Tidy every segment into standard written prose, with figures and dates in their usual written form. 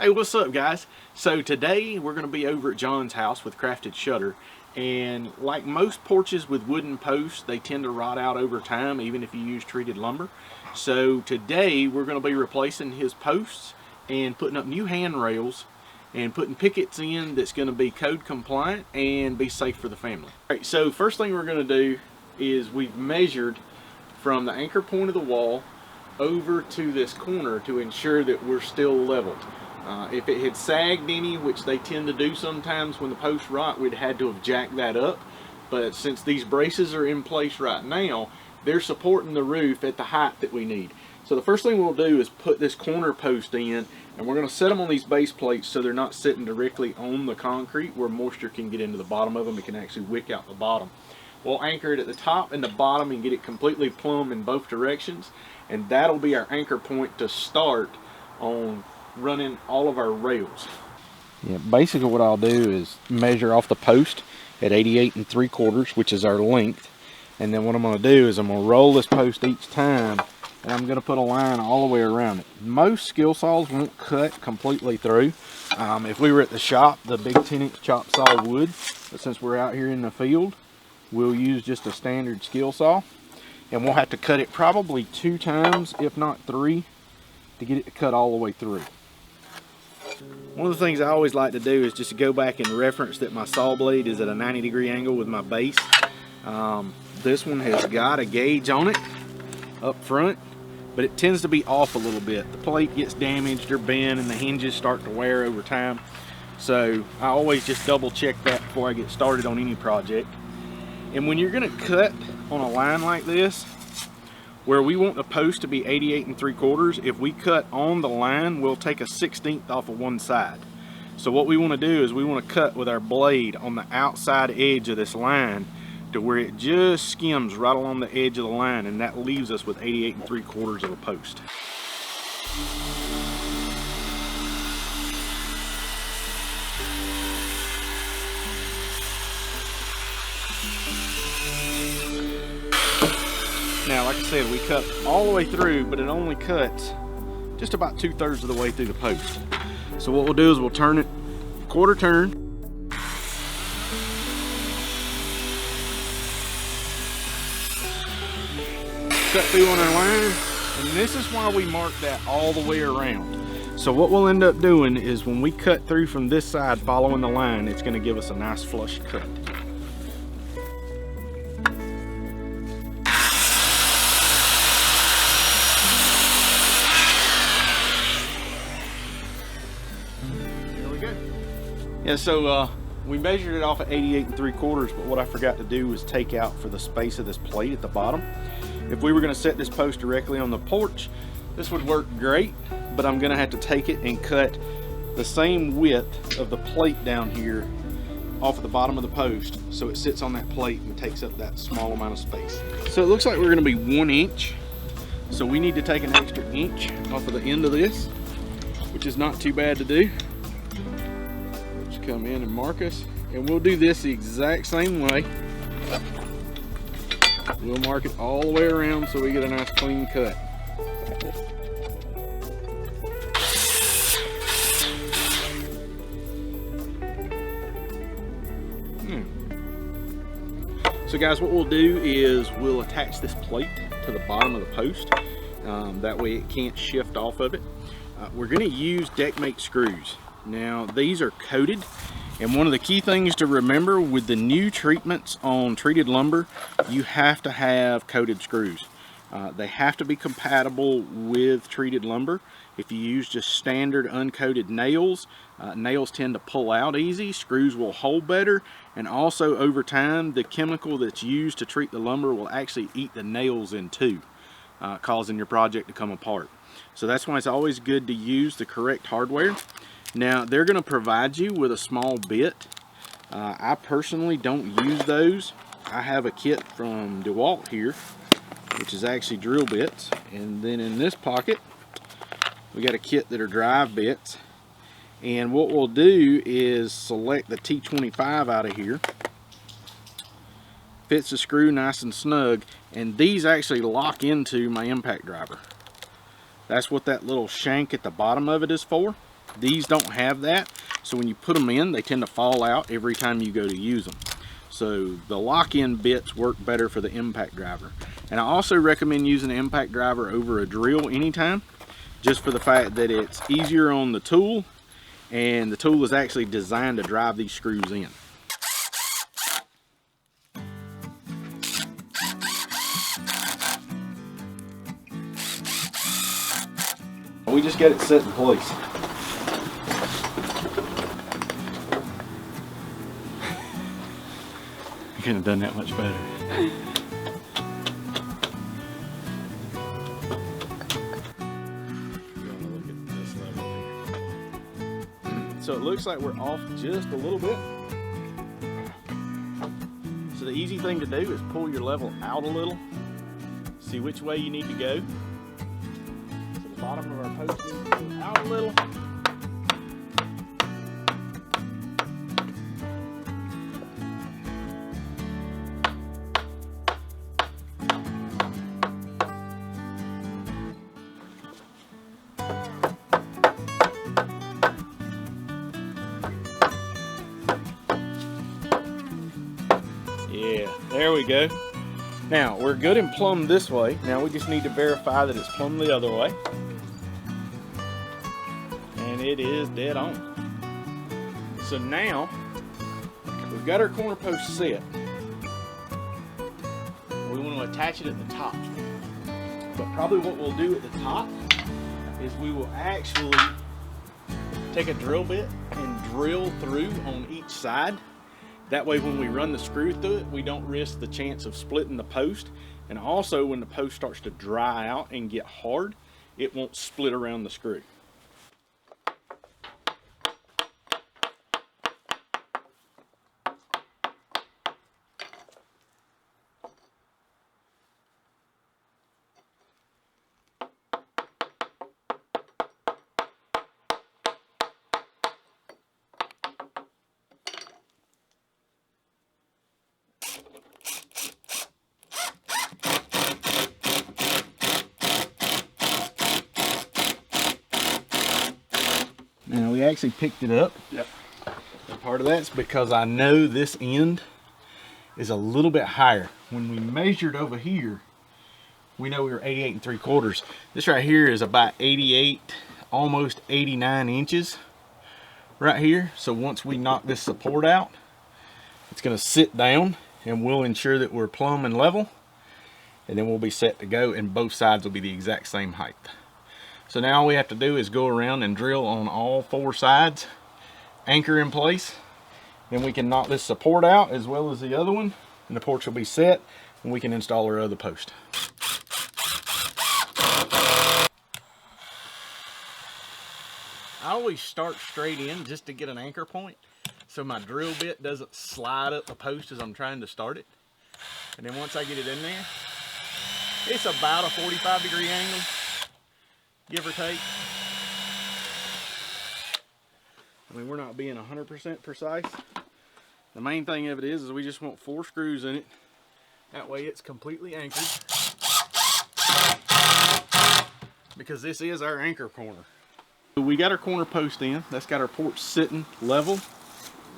Hey, what's up guys? So today we're going to be over at John's house with Crafted Shutter, and like most porches with wooden posts, they tend to rot out over time even if you use treated lumber. So today we're going to be replacing his posts and putting up new handrails and putting pickets in that's going to be code compliant and be safe for the family. Alright, so first thing we're going to do is we've measured from the anchor point of the wall over to this corner to ensure that we're still leveled. If it had sagged any, which they tend to do sometimes when the posts rot, we'd had to have jacked that up. But since these braces are in place right now, they're supporting the roof at the height that we need. So the first thing we'll do is put this corner post in, and we're going to set them on these base plates so they're not sitting directly on the concrete where moisture can get into the bottom of them. It can actually wick out the bottom. We'll anchor it at the top and the bottom and get it completely plumb in both directions, and that'll be our anchor point to start on running all of our rails. Yeah, basically what I'll do is measure off the post at 88 3/4, which is our length, and then what I'm going to do is I'm going to roll this post each time, and I'm going to put a line all the way around it. Most skill saws won't cut completely through. If we were at the shop, the big 10-inch chop saw would, but since we're out here in the field, we'll use just a standard skill saw, and we'll have to cut it probably 2 times, if not 3, to get it to cut all the way through. One of the things I always like to do is just to go back and reference that my saw blade is at a 90-degree angle with my base. This one has got a gauge on it up front, but it tends to be off a little bit. The plate gets damaged or bent and the hinges start to wear over time. So I always just double check that before I get started on any project. And when you're going to cut on a line like this, where we want the post to be 88 3/4, if we cut on the line, we'll take a 1/16 off of one side. So what we want to do is we want to cut with our blade on the outside edge of this line to where it just skims right along the edge of the line, and that leaves us with 88 3/4 of a post. Now, like I said, we cut all the way through, but it only cuts just about 2/3 of the way through the post. So what we'll do is we'll turn it quarter turn. Cut through on our line, and this is why we mark that all the way around. So what we'll end up doing is when we cut through from this side following the line, it's going to give us a nice flush cut. Yeah, so we measured it off at 88 3/4, but what I forgot to do was take out for the space of this plate at the bottom. If we were going to set this post directly on the porch, this would work great, but I'm going to have to take it and cut the same width of the plate down here off of the bottom of the post so it sits on that plate and takes up that small amount of space. So it looks like we're going to be 1 inch, so we need to take an extra inch off of the end of this, which is not too bad to do. Come in and mark us, and we'll do this the exact same way. We'll mark it all the way around so we get a nice clean cut. So guys, what we'll do is we'll attach this plate to the bottom of the post. That way it can't shift off of it. We're going to use deckmate screws. Now these are coated, and one of the key things to remember with the new treatments on treated lumber, you have to have coated screws. They have to be compatible with treated lumber. If you use just standard uncoated nails, nails tend to pull out easy, screws will hold better, and also over time the chemical that's used to treat the lumber will actually eat the nails in two, causing your project to come apart. So that's why it's always good to use the correct hardware. Now they're going to provide you with a small bit. I personally don't use those. I have a kit from DeWalt here, which is actually drill bits, and then in this pocket we got a kit that are drive bits. And what we'll do is select the T25 out of here. Fits the screw nice and snug, and these actually lock into my impact driver. That's what that little shank at the bottom of it is for. These don't have that, so when you put them in, they tend to fall out every time you go to use them. So the lock-in bits work better for the impact driver. And I also recommend using an impact driver over a drill anytime, just for the fact that it's easier on the tool, and the tool is actually designed to drive these screws in. We just get it set in place. You couldn't have done that much better. So it looks like we're off just a little bit. So the easy thing to do is pull your level out a little. See which way you need to go. So the bottom of our post needs to go out a little. Yeah, there we go. Now, we're good and plumb this way. Now we just need to verify that it's plumb the other way. And it is dead on. So now, we've got our corner post set. We want to attach it at the top. But probably what we'll do at the top is we will actually take a drill bit and drill through on each side. That way when we run the screw through it, we don't risk the chance of splitting the post. And also when the post starts to dry out and get hard, it won't split around the screw. Now we actually picked it up. Yep. And part of that's because I know this end is a little bit higher. When we measured over here, we know we were 88 3/4. This right here is about 88, almost 89 inches right here. So once we knock this support out, it's gonna sit down and we'll ensure that we're plumb and level, and then we'll be set to go, and both sides will be the exact same height. So now all we have to do is go around and drill on all 4 sides, anchor in place. Then we can knock this support out as well as the other one, and the porch will be set, and we can install our other post. I always start straight in just to get an anchor point, so my drill bit doesn't slide up the post as I'm trying to start it. And then once I get it in there, it's about a 45-degree angle, give or take. I mean, we're not being 100% precise. The main thing of it is we just want 4 screws in it. That way it's completely anchored. Because this is our anchor corner. So we got our corner post in. That's got our porch sitting level.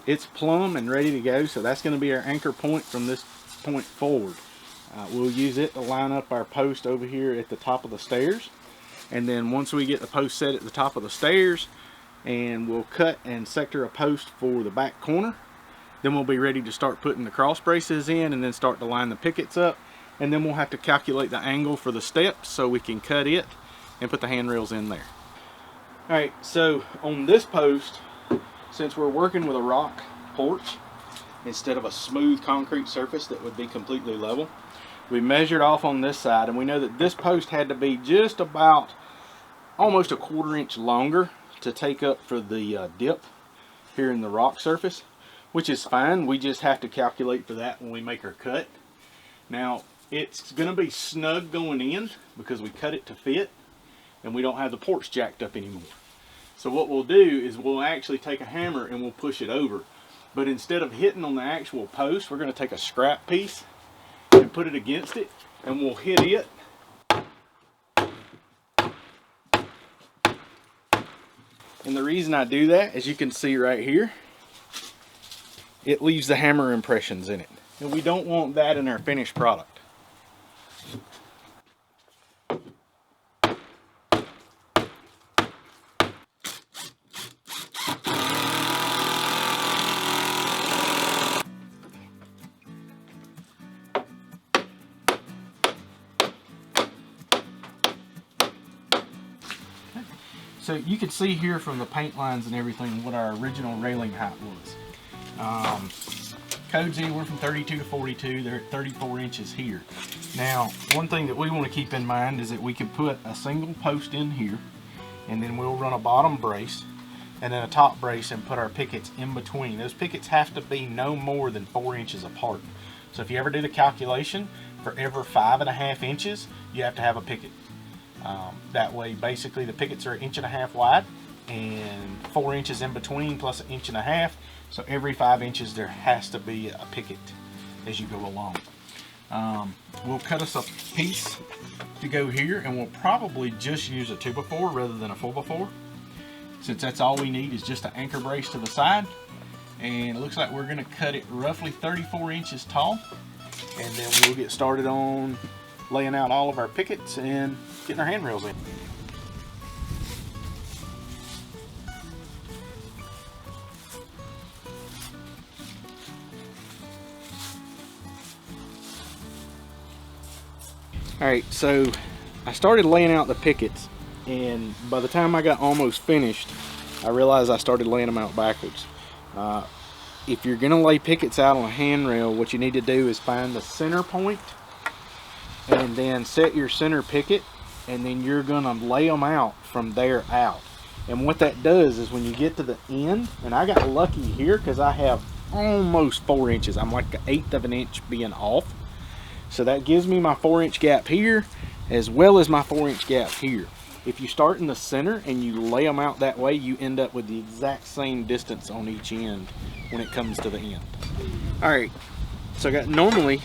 It's plumb and ready to go. So that's going to be our anchor point from this point forward. We'll use it to line up our post over here at the top of the stairs. And then once we get the post set at the top of the stairs, and we'll cut and sector a post for the back corner, then we'll be ready to start putting the cross braces in and then start to line the pickets up. And then we'll have to calculate the angle for the steps so we can cut it and put the handrails in there. All right, so on this post, since we're working with a rock porch instead of a smooth concrete surface that would be completely level, we measured off on this side, and we know that this post had to be just about almost a 1/4 inch longer to take up for the dip here in the rock surface, which is fine. We just have to calculate for that when we make our cut. Now, it's going to be snug going in because we cut it to fit, and we don't have the porch jacked up anymore. So what we'll do is we'll actually take a hammer and we'll push it over. But instead of hitting on the actual post, we're going to take a scrap piece and put it against it, and we'll hit it. And the reason I do that, as you can see right here, it leaves the hammer impressions in it. And we don't want that in our finished product. So you can see here from the paint lines and everything what our original railing height was. Code's anywhere from 32 to 42. They're at 34 inches here. Now, one thing that we want to keep in mind is that we can put a single post in here, and then we'll run a bottom brace and then a top brace and put our pickets in between. Those pickets have to be no more than 4 inches apart. So if you ever do the calculation, for every 5.5 inches, you have to have a picket. That way, basically, the pickets are 1.5 inches wide and 4 inches in between plus 1.5 inches. So every 5 inches, there has to be a picket as you go along. We'll cut us a piece to go here, and we'll probably just use a 2x4 rather than a 4x4, since that's all we need is just an anchor brace to the side. And it looks like we're going to cut it roughly 34 inches tall, and then we'll get started on laying out all of our pickets and getting our handrails in. Alright, so I started laying out the pickets, and by the time I got almost finished, I realized I started laying them out backwards. If you're going to lay pickets out on a handrail, what you need to do is find the center point and then set your center picket, and then you're going to lay them out from there out. And what that does is when you get to the end, and I got lucky here because I have almost 4 inches. I'm like 1/8 of an inch being off. So that gives me my 4-inch gap here as well as my 4-inch gap here. If you start in the center and you lay them out that way, you end up with the exact same distance on each end when it comes to the end. Alright, so I got normally,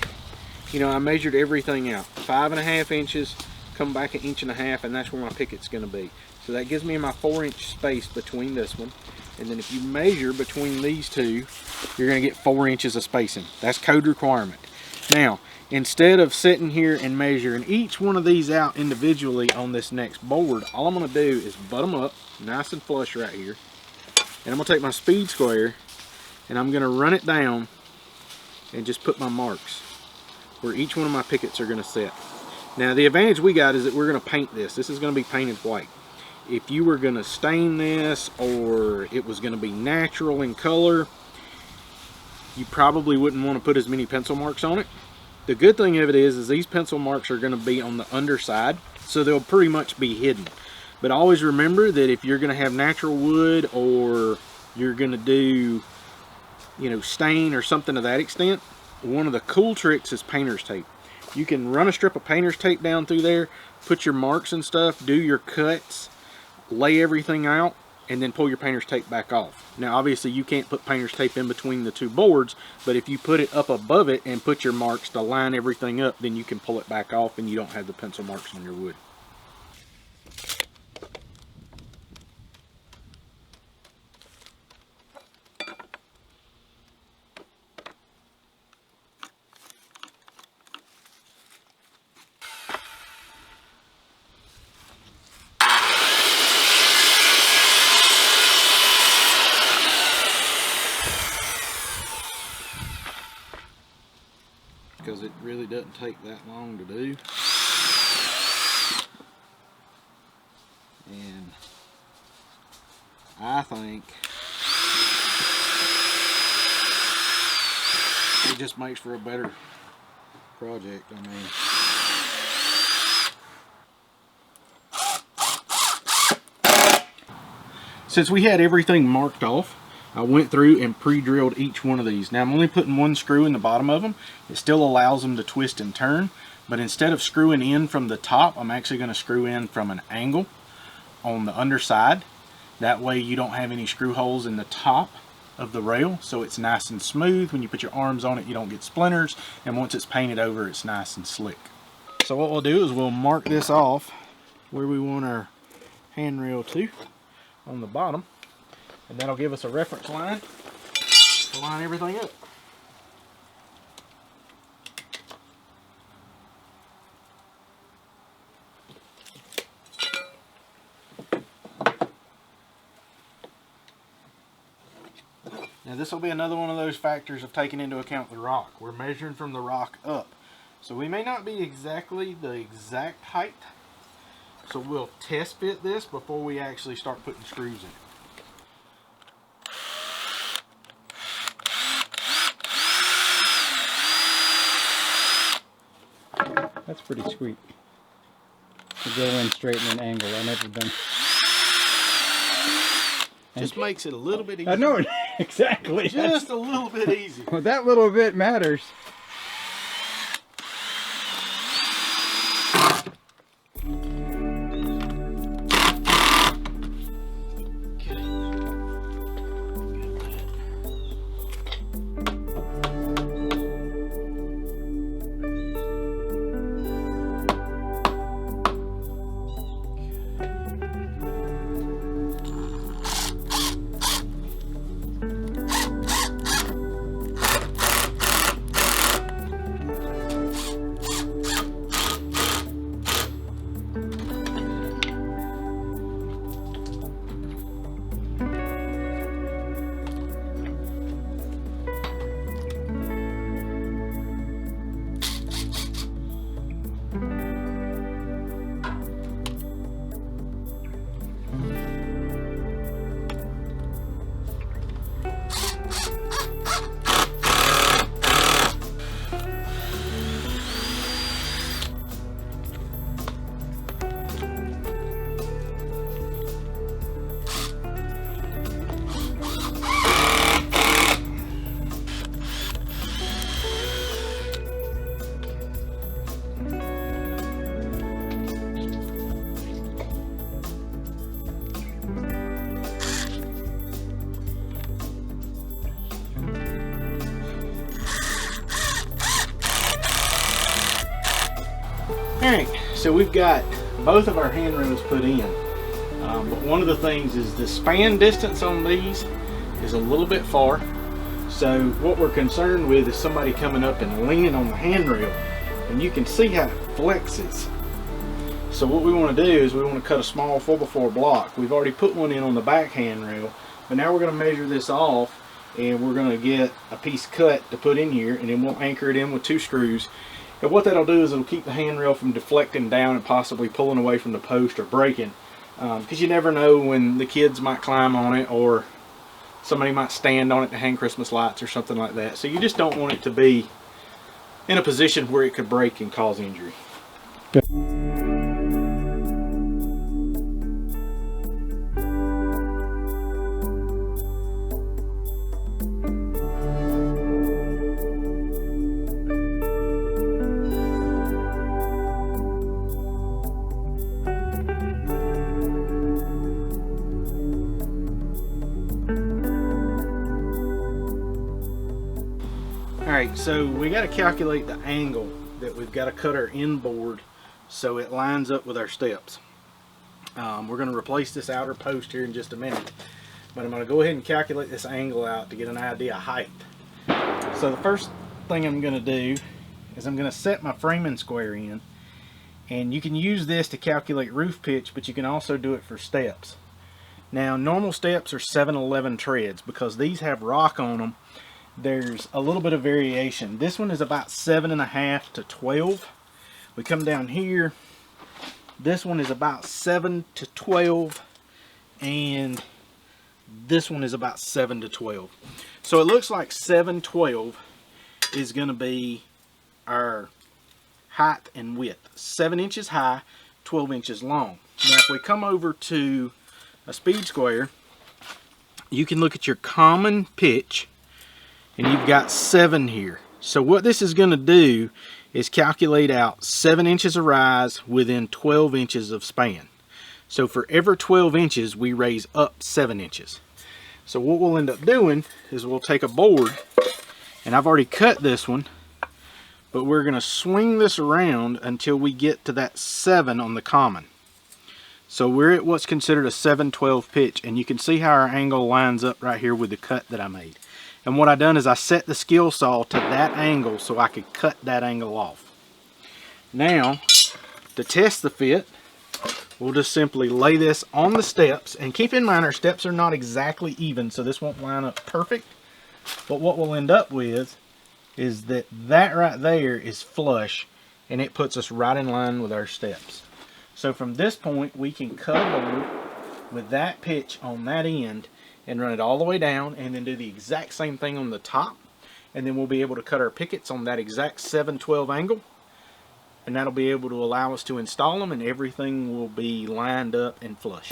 you know, I measured everything out. 5.5 inches, come back 1.5 inches, and that's where my picket's going to be. So that gives me my 4-inch space between this one. And then if you measure between these two, you're going to get 4 inches of spacing. That's code requirement. Now, instead of sitting here and measuring each one of these out individually on this next board, all I'm going to do is butt them up nice and flush right here. And I'm going to take my speed square and I'm going to run it down and just put my marks where each one of my pickets are going to sit. Now the advantage we got is that we're going to paint this. This is going to be painted white. If you were going to stain this or it was going to be natural in color, you probably wouldn't want to put as many pencil marks on it. The good thing of it is these pencil marks are going to be on the underside, so they'll pretty much be hidden. But always remember that if you're going to have natural wood or you're going to do, you know, stain or something to that extent, one of the cool tricks is painter's tape. You can run a strip of painter's tape down through there, put your marks and stuff, do your cuts, lay everything out, and then pull your painter's tape back off. Now obviously you can't put painter's tape in between the two boards, but if you put it up above it and put your marks to line everything up, then you can pull it back off and you don't have the pencil marks on your wood. Because it really doesn't take that long to do. And I think it just makes for a better project. I mean, since we had everything marked off, I went through and pre-drilled each one of these. Now I'm only putting one screw in the bottom of them. It still allows them to twist and turn, but instead of screwing in from the top, I'm actually going to screw in from an angle on the underside. That way you don't have any screw holes in the top of the rail, so it's nice and smooth. When you put your arms on it, you don't get splinters, and once it's painted over, it's nice and slick. So what we'll do is we'll mark this off where we want our handrail to. on the bottom, and that'll give us a reference line to line everything up. Now this will be another one of those factors of taking into account the rock. We're measuring from the rock up. So we may not be exactly the exact height. So we'll test fit this before we actually start putting screws in. That's pretty sweet. To go in straight in an angle. I've never done. Just makes it a little bit easier. I know it exactly. Just a little bit easier. Well, that little bit matters. Alright, so we've got both of our handrails put in. But one of the things is the span distance on these is a little bit far. So what we're concerned with is somebody coming up and leaning on the handrail, and you can see how it flexes. So what we want to do is we want to cut a small 4x4 block. We've already put one in on the back handrail, but now we're going to measure this off, and we're going to get a piece cut to put in here, and then we'll anchor it in with 2 screws. And what that'll do is it'll keep the handrail from deflecting down and possibly pulling away from the post or breaking. Because you never know when the kids might climb on it, or somebody might stand on it to hang Christmas lights or something like that. So you just don't want it to be in a position where it could break and cause injury. Alright, so we got to calculate the angle that we've got to cut our inboard so it lines up with our steps. We're going to replace this outer post here in just a minute, but I'm going to go ahead and calculate this angle out to get an idea of height. So the first thing I'm going to do is I'm going to set my framing square in, and you can use this to calculate roof pitch, but you can also do it for steps. Now normal steps are 7/11 treads. Because these have rock on them, there's a little bit of variation. This one is about 7.5 to 12. We come down here, this one is about 7 to 12, and this one is about 7 to 12. So it looks like 7/12 is going to be our height and width. 7 inches high, 12 inches long. Now if we come over to a speed square, you can look at your common pitch, and you've got 7 here. So what this is going to do is calculate out 7 inches of rise within 12 inches of span. So for every 12 inches, we raise up 7 inches. So what we'll end up doing is we'll take a board, and I've already cut this one, but we're going to swing this around until we get to that 7 on the common. So we're at what's considered a 7/12 pitch, and you can see how our angle lines up right here with the cut that I made. And what I done is I set the skill saw to that angle so I could cut that angle off. Now, to test the fit, we'll just simply lay this on the steps, and keep in mind our steps are not exactly even, so this won't line up perfect. But what we'll end up with is that right there is flush, and it puts us right in line with our steps. So from this point, we can cut a board with that pitch on that end and run it all the way down, and then do the exact same thing on the top, and then we'll be able to cut our pickets on that exact 7/12 angle, and that'll be able to allow us to install them, and everything will be lined up and flush.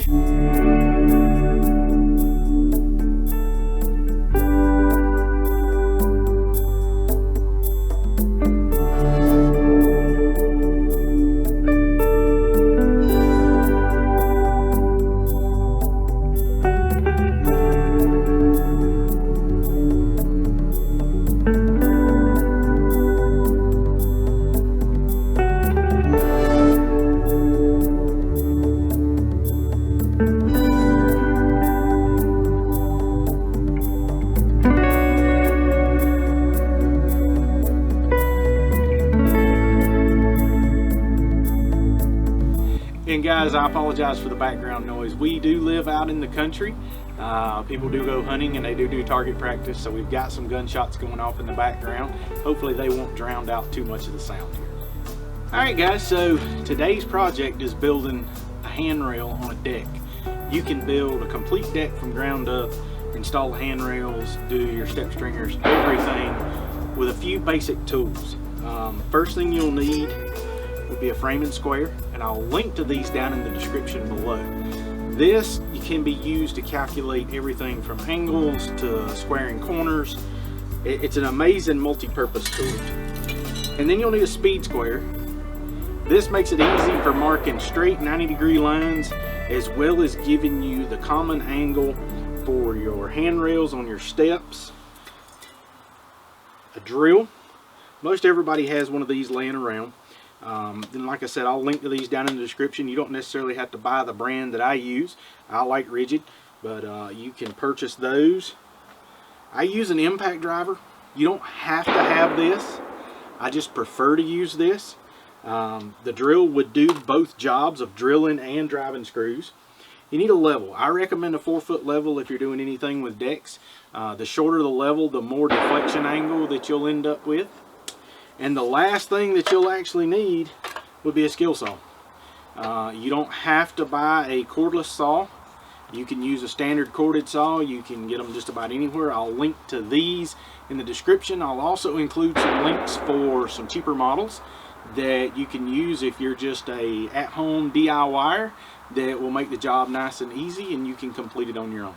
And guys, I apologize for the background noise. We do live out in the country. People do go hunting, and they do target practice, so we've got some gunshots going off in the background. Hopefully they won't drown out too much of the sound here. Alright guys, so today's project is building a handrail on a deck. You can build a complete deck from ground up, install handrails, do your step stringers, everything with a few basic tools. First thing you'll need would be a framing square, and I'll link to these down in the description below. This can be used to calculate everything from angles to squaring corners. It's an amazing multi-purpose tool. And then you'll need a speed square. This makes it easy for marking straight 90-degree lines, as well as giving you the common angle for your handrails on your steps. A drill. Most everybody has one of these laying around. Then like I said, I'll link to these down in the description. You don't necessarily have to buy the brand that I use. I like Rigid, but you can purchase those. I use an impact driver. You don't have to have this. I just prefer to use this. The drill would do both jobs of drilling and driving screws. You need a level. I recommend a 4-foot level if you're doing anything with decks. The shorter the level, the more deflection angle that you'll end up with. And the last thing that you'll actually need would be a skill saw. You don't have to buy a cordless saw. You can use a standard corded saw. You can get them just about anywhere. I'll link to these in the description. I'll also include some links for some cheaper models that you can use if you're just a at-home DIYer that will make the job nice and easy, and you can complete it on your own.